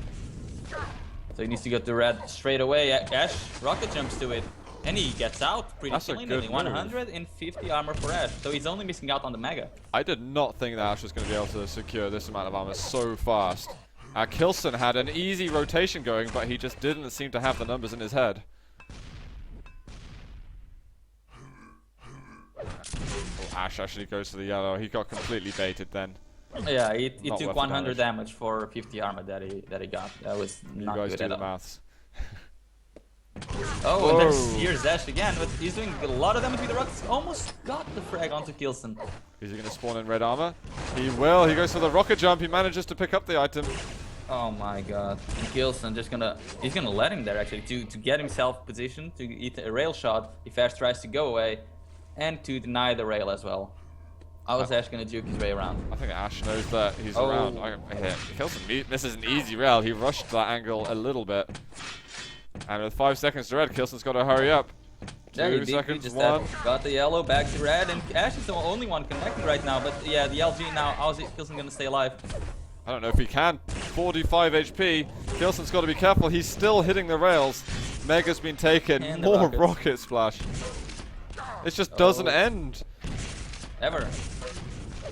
So he needs to get the red straight away. Ash rocket jumps to it, and he gets out pretty cleanly. 150 armor for Ash, so he's only missing out on the mega. I did not think that Ash was going to be able to secure this amount of armor so fast. k1llsen had an easy rotation going, but he just didn't seem to have the numbers in his head. Oh, Ash actually goes to the yellow. He got completely baited then. Yeah, it took 100 damage. damage for 50 armor that he got. That was not You guys good do at the all. maths. Oh, and here's Ash again, but he's doing a lot of damage with the rockets. Almost got the frag onto k1llsen. Is he going to spawn in red armor? He will. He goes for the rocket jump. He manages to pick up the item. Oh my god. And k1llsen he's gonna let him there actually to get himself positioned to eat a rail shot if Ash tries to go away, and to deny the rail as well. How is Ash gonna juke his way around? I think Ash knows that he's around. k1llsen misses an easy rail. He rushed that angle a little bit. And with 5 seconds to red, k1llsen's got to hurry up. Yeah, 2 seconds, just 1. got the yellow back to red, and Ash is the only one connecting right now. But yeah, the LG now, how's k1llsen gonna stay alive? I don't know if he can. 45 HP. k1llsen's got to be careful. He's still hitting the rails. Mega's been taken. And the More rockets. rocket splash. It just doesn't end. Ever.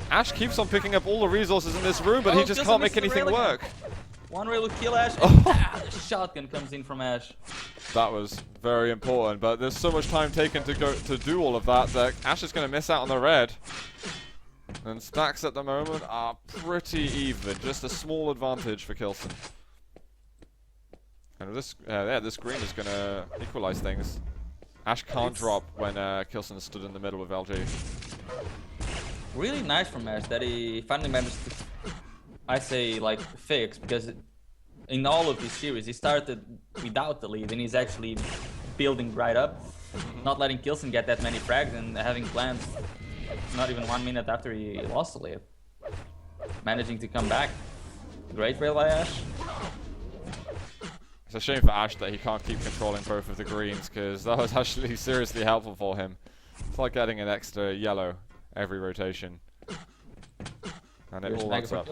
Ash keeps on picking up all the resources in this room, but he just k1llsen can't make misses the anything rail work. again. One rail will kill Ash, and the shotgun comes in from Ash. That was very important, but there's so much time taken to do all of that Ash is going to miss out on the red. And stacks at the moment are pretty even, just a small advantage for k1llsen. And this, this green is going to equalize things. Ash can't drop when k1llsen stood in the middle with LG. Really nice from Ash that he finally managed to, I say, like, fix, because in all of this series he started without the lead and he's actually building right up, not letting k1llsen get that many frags and having plans not even 1 minute after he lost the lead. Managing to come back. Great rail by Ash. It's a shame for Ash that he can't keep controlling both of the greens, because that was actually seriously helpful for him. It's like getting an extra yellow every rotation. And it all adds up.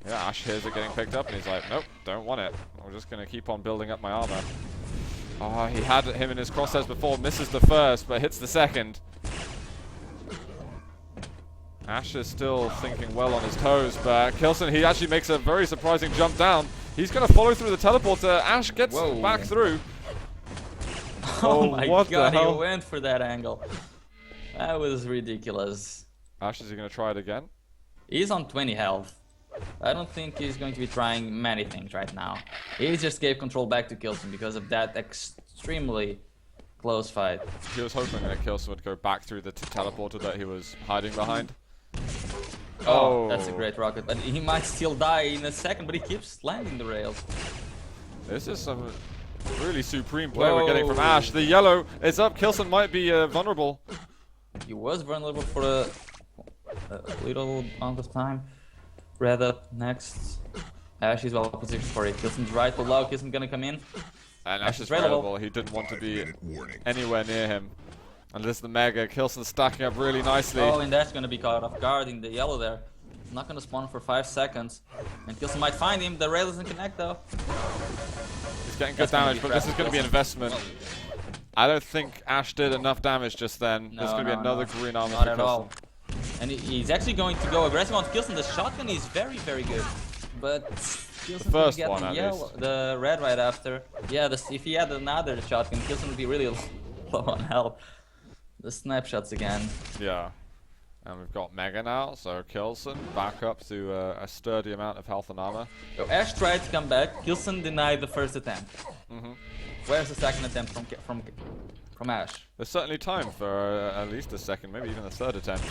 Yeah, Ash hears it getting picked up and he's like, nope, don't want it. I'm just going to keep on building up my armor. Oh, he had him in his crosshairs before, misses the first, but hits the second. Ash is still thinking well on his toes, but k1llsen, he actually makes a very surprising jump down. He's going to follow through the teleporter. Ash gets back through. Oh my god, he went for that angle. That was ridiculous. Ash, is he going to try it again? He's on 20 health. I don't think he's going to be trying many things right now. He just gave control back to k1llsen because of that extremely close fight. He was hoping that k1llsen would go back through the teleporter that he was hiding behind. Oh, that's a great rocket, but he might still die in a second, but he keeps landing the rails. This is some really supreme play we're getting from Ash. The yellow is up. k1llsen might be vulnerable. He was vulnerable for a little amount of time. Red up next. Ash is well positioned for it. k1llsen's right below. k1llsen gonna come in. And Ash is available. He didn't want to be anywhere near him. And this is the mega. k1llsen stacking up really nicely. Oh, and that's gonna be caught off guard in the yellow there. He's not gonna spawn for 5 seconds. And k1llsen might find him. The rail doesn't connect though. He's getting good damage, but this is gonna be an investment. I don't think Ash did enough damage just then. There's gonna be another green armor for not at all. And he's actually going to go aggressive on k1llsen. The shotgun is very, very good. But k1llsen's gonna first get one, the at yellow, least. the red right after. Yeah, if he had another shotgun, k1llsen would be really low on health. The snapshots again. Yeah. And we've got Mega now, so k1llsen back up to a sturdy amount of health and armor. So Ash tried to come back. k1llsen denied the first attempt. Where's the second attempt from Ash? There's certainly time for at least a second, maybe even a third attempt.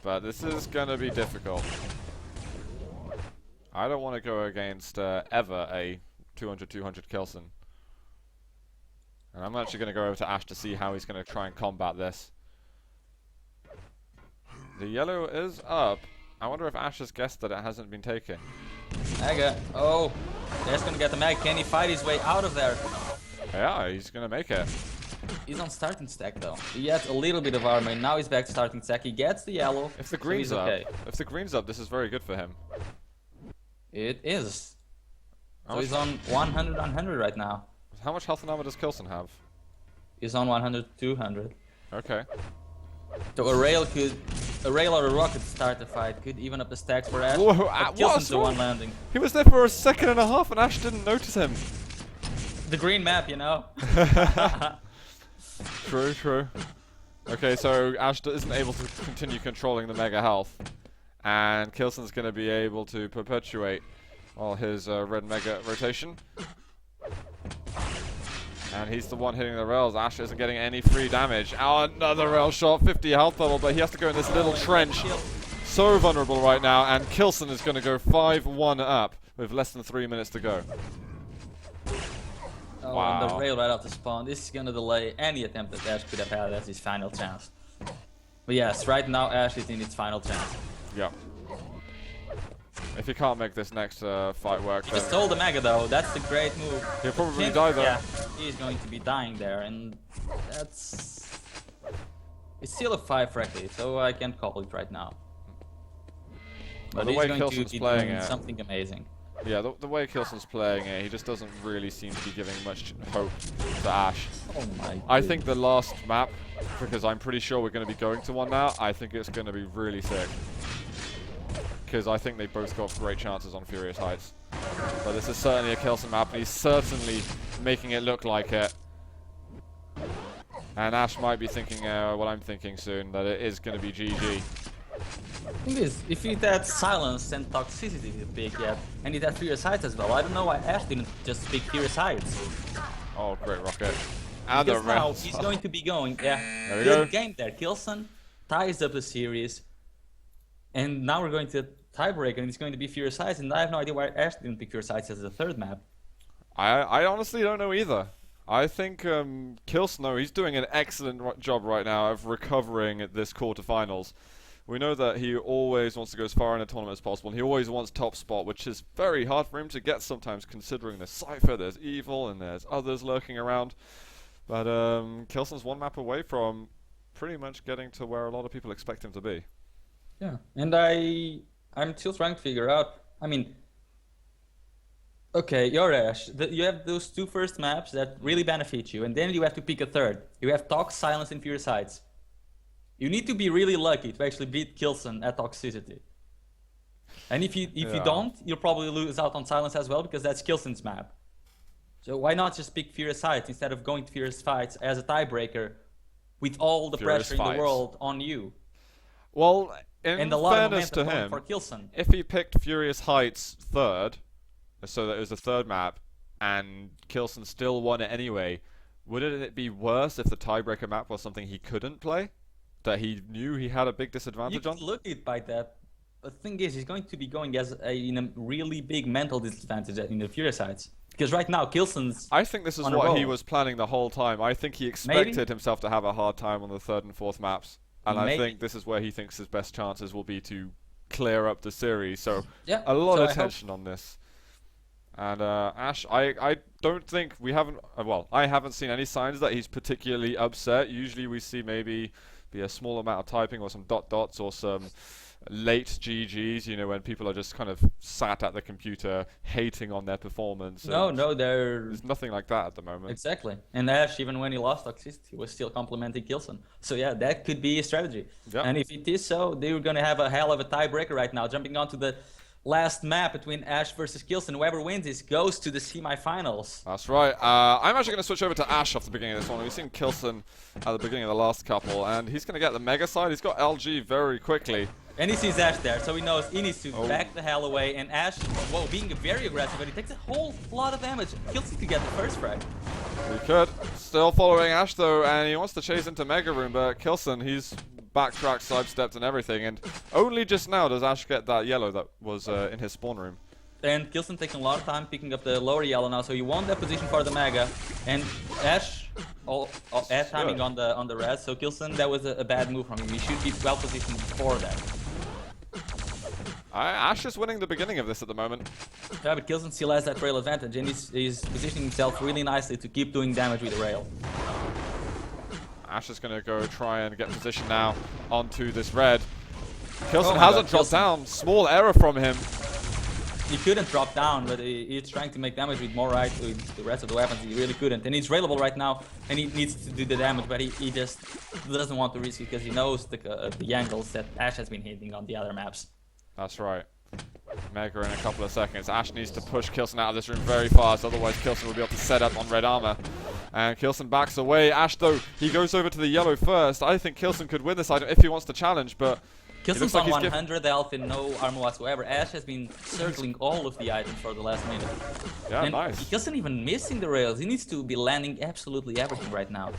But this is going to be difficult. I don't want to go against ever a 200-200 k1llsen. And I'm actually going to go over to Ash to see how he's going to try and combat this. The yellow is up. I wonder if Ash has guessed that it hasn't been taken. Mega. Oh, Ash gonna get the mag. Can he fight his way out of there? Yeah, he's going to make it. He's on starting stack though. He had a little bit of armor and now he's back to starting stack. He gets the yellow. If the green's so up, okay. if the green's up, this is very good for him. It is. So How he's much- on 100 on 100 right now. How much health and armor does k1llsen have? He's on 100 200. Okay. So a rail or a rocket start the fight. Could even up the stacks for Ash. Whoa, But what's k1llsen's the one landing. He was there for a second and a half and Ash didn't notice him. The green map, you know. True, true. Okay, so Ash isn't able to continue controlling the mega health. And k1llsen's going to be able to perpetuate his red mega rotation. And he's the one hitting the rails. Ash isn't getting any free damage. Oh, another rail shot, 50 health level, but he has to go in this little trench. So vulnerable right now, and k1llsen is going to go 5-1 up with less than 3 minutes to go. Oh, Wow. and the rail right off the spawn. This is gonna delay any attempt that Ash could have had as his final chance. But yes, right now Ash is in its final chance. Yep. If he can't make this next fight work, He then just stole the mega though. That's the great move. he'll probably Can't- die though. Yeah, he's going to be dying there, and that's. It's still a 5 frankly, so I can't call it right now. Well, But the he's way going to k1llsen's be playing doing it, something amazing. yeah, the way k1llsen's playing it, he just doesn't really seem to be giving much hope to Ash. Oh my. I think the last map, because I'm pretty sure we're going to be going to one now, I think it's going to be really sick. Because I think they both got great chances on Furious Heights. But this is certainly a k1llsen map, and he's certainly making it look like it. And Ash might be thinking what I'm thinking soon, that it is going to be GG. Thing is, if he had silence and toxicity to pick yet, and he had Furious Heights as well, I don't know why Ash didn't just pick Furious Heights. Oh, great rocket. And the Because now round. he's going to be going, yeah. There we Good go. game there. k1llsen ties up the series. And now we're going to tiebreaker, and it's going to be Furious Heights, and I have no idea why Ash didn't pick Furious Heights as the third map. I honestly don't know either. I think k1llsen, though, he's doing an excellent job right now of recovering at this quarterfinals. We know that he always wants to go as far in a tournament as possible, and he always wants top spot, which is very hard for him to get sometimes, considering there's Cypher, there's Evil, and there's others lurking around. But k1llsen's one map away from pretty much getting to where a lot of people expect him to be. Yeah, and I'm still trying to figure out, I mean, okay, you're Ash. You have those 2 first maps that really benefit you, and then you have to pick a third. You have Tox, Silence, and Furious Heights. You need to be really lucky to actually beat k1llsen at Toxicity. And if you don't, you'll probably lose out on Silence as well, because that's k1llsen's map. So why not just pick Furious Heights instead of going to Furious Heights as a tiebreaker with all the Furious pressure in Fights. the world on you? Well, in And a lot of fairness to momentum him, for k1llsen. if he picked Furious Heights third, so that it was the third map, and k1llsen still won it anyway, wouldn't it be worse if the tiebreaker map was something he couldn't play? That he knew he had a big You disadvantage can on? look at it by that. The thing is, he's going to be going in a really big mental disadvantage in the Furious Heights. Because right now, k1llsen's I think this is on a what he roll. was planning the whole time. I think he expected himself to have a hard time on the third and fourth maps. And I Maybe. think this is where he thinks his best chances will be to clear up the series. So yeah, a lot so of I hope- tension on this. And Ash, I don't think we haven't. Well, I haven't seen any signs that he's particularly upset. Usually we see maybe be a small amount of typing or some dots or some late GGs, you know, when people are just kind of sat at the computer hating on their performance. No, there's nothing like that at the moment. Exactly. And Ash, even when he lost Toxicity, was still complimenting k1llsen. So yeah, that could be a strategy. Yep. And if it is so, they're going to have a hell of a tiebreaker right now, jumping onto the last map between Ash versus k1llsen. Whoever wins this goes to the semi-finals. That's right. I'm actually going to switch over to Ash off the beginning of this one. We've seen k1llsen at the beginning of the last couple, and he's going to get the Mega side. He's got LG very quickly. And he sees Ash there, so he knows he needs to back the hell away. And Ash, well, being very aggressive, but he takes a whole lot of damage. k1llsen could get the first frag. He could. Still following Ash, though, and he wants to chase into Mega Room, but k1llsen, he's backtracked, sidestepped, and everything. And only just now does Ash get that yellow that was in his spawn room. And k1llsen taking a lot of time picking up the lower yellow now, so he won that position for the Mega. And Ash, Ash timing on the res, so k1llsen, that was a bad move from him. He should be well positioned before that. Ash is winning the beginning of this at the moment. Yeah, but k1llsen still has that rail advantage, and he's positioning himself really nicely to keep doing damage with the rail. Ash is going to go try and get position now onto this red. k1llsen hasn't dropped down. Small error from him. He couldn't drop down, but he's trying to make damage with more right with the rest of the weapons. He really couldn't. And he's railable right now, and he needs to do the damage, but he just doesn't want to risk it because he knows the angles that Ash has been hitting on the other maps. That's right. Mega in a couple of seconds. Ash needs to push k1llsen out of this room very fast, otherwise k1llsen will be able to set up on red armor. And k1llsen backs away. Ash, though, he goes over to the yellow first. I think k1llsen could win this item if he wants to challenge, but k1llsen's on 100 health and no armor whatsoever. Ash has been circling all of the items for the last minute. Yeah, and nice. k1llsen even missing the rails. He needs to be landing absolutely everything right now.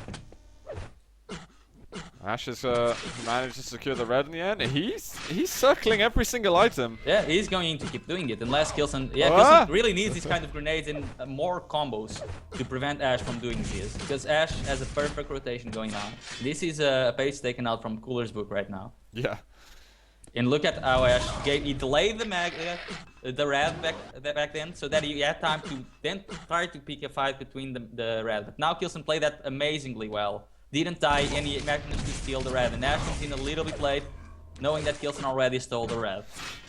Ash has managed to secure the red in the end. He's circling every single item. Yeah, he's going to keep doing it unless k1llsen... Yeah, k1llsen really needs these kind of grenades and more combos to prevent Ash from doing this. Because Ash has a perfect rotation going on. This is a page taken out from Cooler's book right now. Yeah. And look at how Ash he delayed the red back then, so that he had time to then try to pick a fight between the red. But now k1llsen played that amazingly well. Didn't tie any magnets to steal the red, and Ash comes in a little bit late, knowing that k1llsen already stole the red.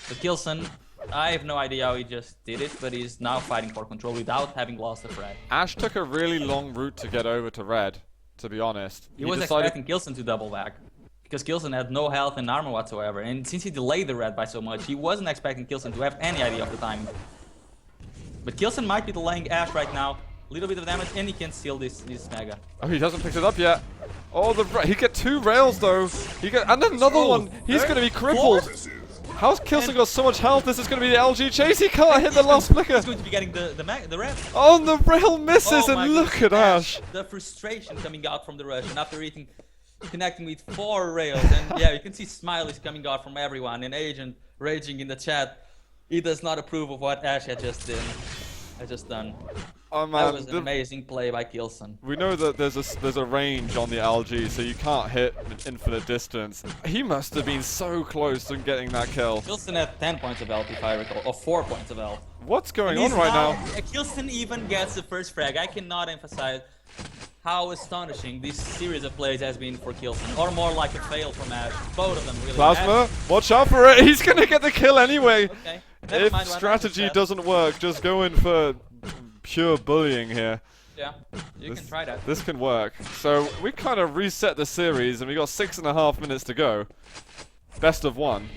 But k1llsen, I have no idea how he just did it, but he's now fighting for control without having lost the frag. Ash took a really long route to get over to red, to be honest. He was expecting k1llsen to double back, because k1llsen had no health and armor whatsoever, and since he delayed the red by so much, he wasn't expecting k1llsen to have any idea of the timing. But k1llsen might be delaying Ash right now. Little bit of damage, and he can steal this Mega. Oh, he hasn't picked it up yet. Oh, he get 2 rails though. And another one. He's going to be crippled. How's k1llsen got so much health? This is going to be the LG chase. He can't hit the last flicker. He's going to be getting the red. Oh, and the rail misses, and look at Ash. The frustration coming out from the Russian after connecting with 4 rails, and yeah, you can see smileys coming out from everyone, and Agent raging in the chat. He does not approve of what Ash had just done. Oh man, that was an amazing play by k1llsen. We know that there's a range on the LG, so you can't hit an infinite distance. He must have been so close to getting that kill. k1llsen had 10 points of health, if I recall, or 4 points of health. What's going on right now? k1llsen even gets the first frag. I cannot emphasize how astonishing this series of plays has been for k1llsen, or more like a fail from Ash. Both of them really. Plasma, watch out for it. He's gonna get the kill anyway. Okay. If strategy doesn't work, just go in for pure bullying here. Yeah, you can try that. This can work. So we kind of reset the series, and we got 6.5 minutes to go. Best of 1.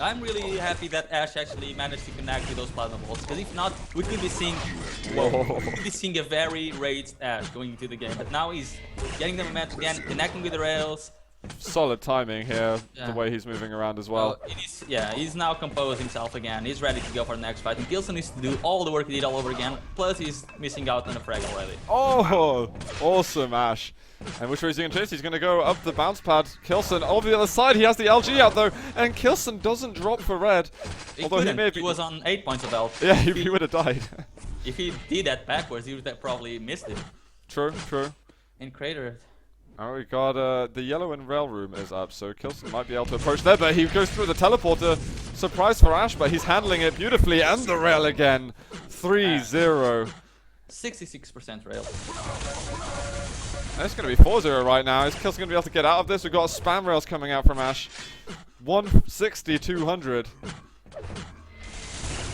I'm really happy that Ash actually managed to connect with those plasma balls, because if not, we could be seeing a very raged Ash going into the game. But now he's getting the momentum again, connecting with the rails. Solid timing here, the way he's moving around as well. He's now composed himself again. He's ready to go for the next fight. And k1llsen needs to do all the work he did all over again. Plus, he's missing out on a frag already. Oh, awesome, Ash. And which way is he going to chase? He's going to go up the bounce pad. k1llsen over the other side. He has the LG out, though. And k1llsen doesn't drop for red. Although he was on 8 points of health. Yeah, he would have died. If he did that backwards, he would have probably missed it. True. And cratered. Oh, we got the yellow and rail room is up, so k1llsen might be able to approach there, but he goes through the teleporter. Surprise for Ash, but he's handling it beautifully, and the rail again. 3-0. 66% rail. And it's going to be 4-0 right now. Is Killson going to be able to get out of this? We've got spam rails coming out from Ash. 160, 200.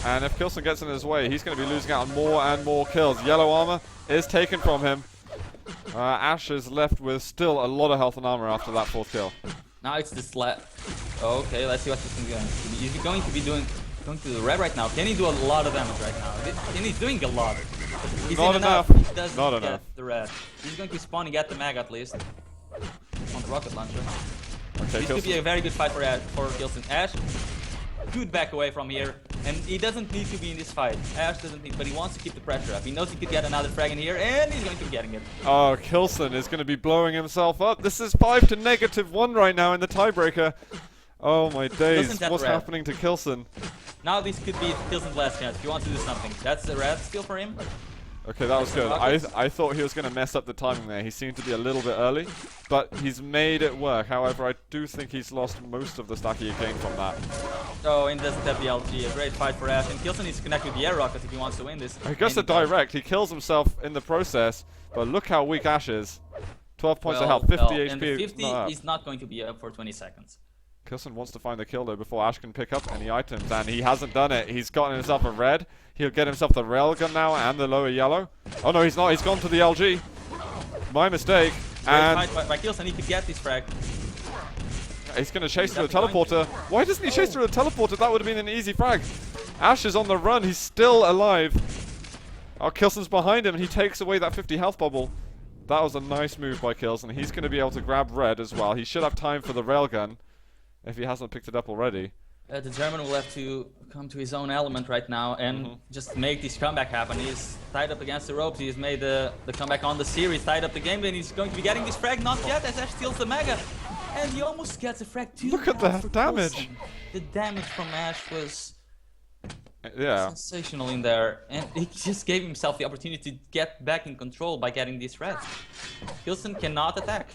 And if Killson gets in his way, he's going to be losing out on more and more kills. Yellow armor is taken from him. Ash is left with still a lot of health and armor after that 4th kill. Now it's the slap. Okay, let's see what he's going to do. Is he going to be going to the red right now? Can he do a lot of damage right now? And he's doing a lot. Is Not it enough. He doesn't Not get enough. the red. He's going to spawn and get the mag at least. On the rocket launcher. Okay, This could be a very good fight for Killson. Ash could back away from here. And he doesn't need to be in this fight. Ash doesn't need, but he wants to keep the pressure up. He knows he could get another frag in here, and he's going to be getting it. Oh, Killson is going to be blowing himself up. This is 5 to -1 right now in the tiebreaker. Oh my days, what's happening to Killson? Now this could be Killson's last chance if he wants to do something. That's the red steal for him. Okay, that was good. I thought he was going to mess up the timing there. He seemed to be a little bit early, but he's made it work. However, I do think he's lost most of the stack he gained from that. Oh, and doesn't have the LG. A great fight for Ash. And Killson needs to connect with the air rocket if he wants to win this. He gets a direct. He kills himself in the process, but look how weak Ash is. 12 points of health, 50 HP. And the 50 is not going to be up for 20 seconds. Killson wants to find the kill though before Ash can pick up any items, and he hasn't done it. He's gotten himself a red. He'll get himself the railgun now and the lower yellow. Oh no, he's not. He's gone to the LG. My mistake. And great fight by Killson. He could get this frag. he's going to chase through the teleporter. Why doesn't he chase through the teleporter? That would have been an easy frag. Ash is on the run. He's still alive. Oh, Killson's behind him, and he takes away that 50 health bubble. That was a nice move by Killson. He's going to be able to grab red as well. He should have time for the railgun if he hasn't picked it up already. The German will have to come to his own element right now and just make this comeback happen. He's tied up against the ropes. He's made the comeback on the series, tied up the game, and he's going to be getting this frag. Not yet, as Ash steals the mega. And he almost gets a frag too. Look at the damage. The damage from Ash was Yeah. sensational in there. And he just gave himself the opportunity to get back in control by getting this red. Killson cannot attack.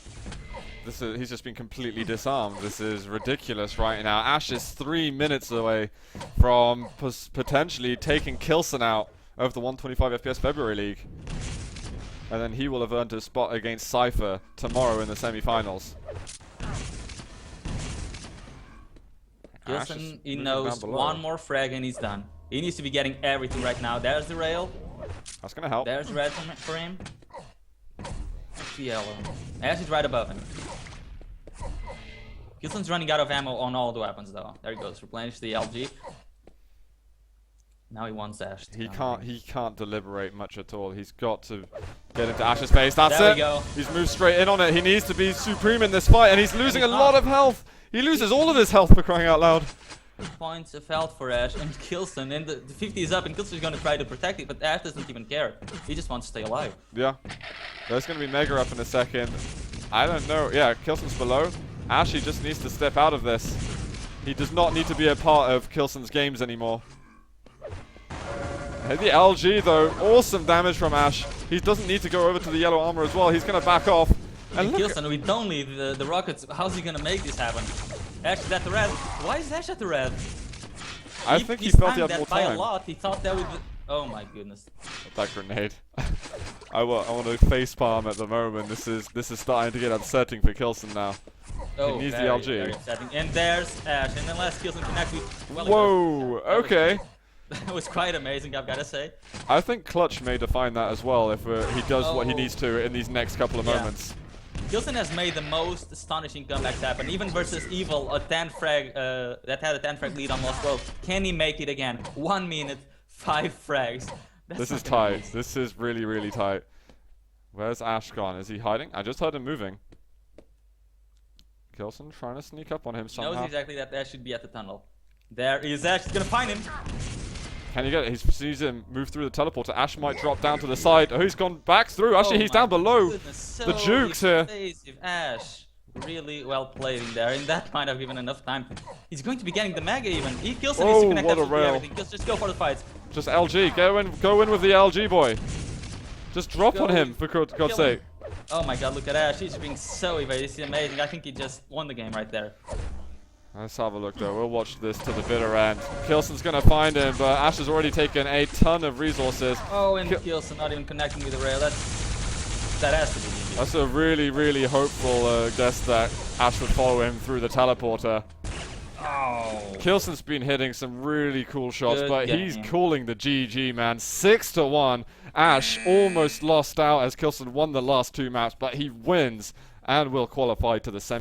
He's just been completely disarmed. This is ridiculous right now. Ash is 3 minutes away from potentially taking Killson out of the 125 FPS February League. And then he will have earned a spot against Cypher tomorrow in the semi-finals. Killson, he knows one more frag and he's done. He needs to be getting everything right now. There's the rail. That's going to help. There's red for him. The yellow. Ash is right above him. Killson's running out of ammo on all the weapons though. There he goes, replenish the LG. Now he wants Ash. He can't deliberate much at all. He's got to get into Ash's face. That's there it. We go. He's moved straight in on it. He needs to be supreme in this fight, and he's losing a lot of health. He loses all of his health for crying out loud. Points of health for Ash and Killson, and the 50 is up, and Killson is going to try to protect it, but Ash doesn't even care. He just wants to stay alive. Yeah. There's going to be Mega up in a second. I don't know. Yeah, Killson's below. Ash, he just needs to step out of this. He does not need to be a part of Killson's games anymore. Hit the LG though. Awesome damage from Ash. He doesn't need to go over to the yellow armor as well. He's going to back off. And Killson, we don't need the rockets. How's he going to make this happen? Ash is at the red. Why is Ash at the red? I think he felt he had more by time. a lot. He thought that would... Oh my goodness. That grenade. I want to facepalm at the moment. This is starting to get upsetting for Killson now. Oh, he needs the LG. Very upsetting. And there's Ash. And unless Killson connects with... Well, whoa, okay. That was quite amazing, I've got to say. I think Clutch may define that as well if he does what he needs to in these next couple of moments. Killson has made the most astonishing comebacks happen, even versus Evil, a 10 frag that had a 10 frag lead on Lost World. Can he make it again? 1 minute, 5 frags. This is tight. This is really, really tight. Where's Ash gone? Is he hiding? I just heard him moving. Killson trying to sneak up on him somehow. He knows exactly that Ash should be at the tunnel. There is Ash. He's gonna find him. Can you get it? He sees him move through the teleporter. Ash might drop down to the side. Oh, he's gone back through. Actually, he's down below. So the jukes here. Ash. Really well played in there, and that might have given enough time. He's going to be getting the mega even. He kills and needs to connect absolutely everything. Just go for the fights. Just LG. Go in with the LG boy. Just drop on him, for God's sake. Oh my god, look at Ash. He's being so evasive. This is amazing. I think he just won the game right there. Let's have a look though. We'll watch this to the bitter end. Killson's gonna find him, but Ash has already taken a ton of resources. Oh, and Killson not even connecting with the rail. That has to be GG. That's a really, really hopeful guess that Ash would follow him through the teleporter. Oh. k1llsen's been hitting some really cool shots, Good but game. he's calling the GG, man. 6-1. Ash almost lost out as k1llsen won the last 2 maps, but he wins and will qualify to the semi.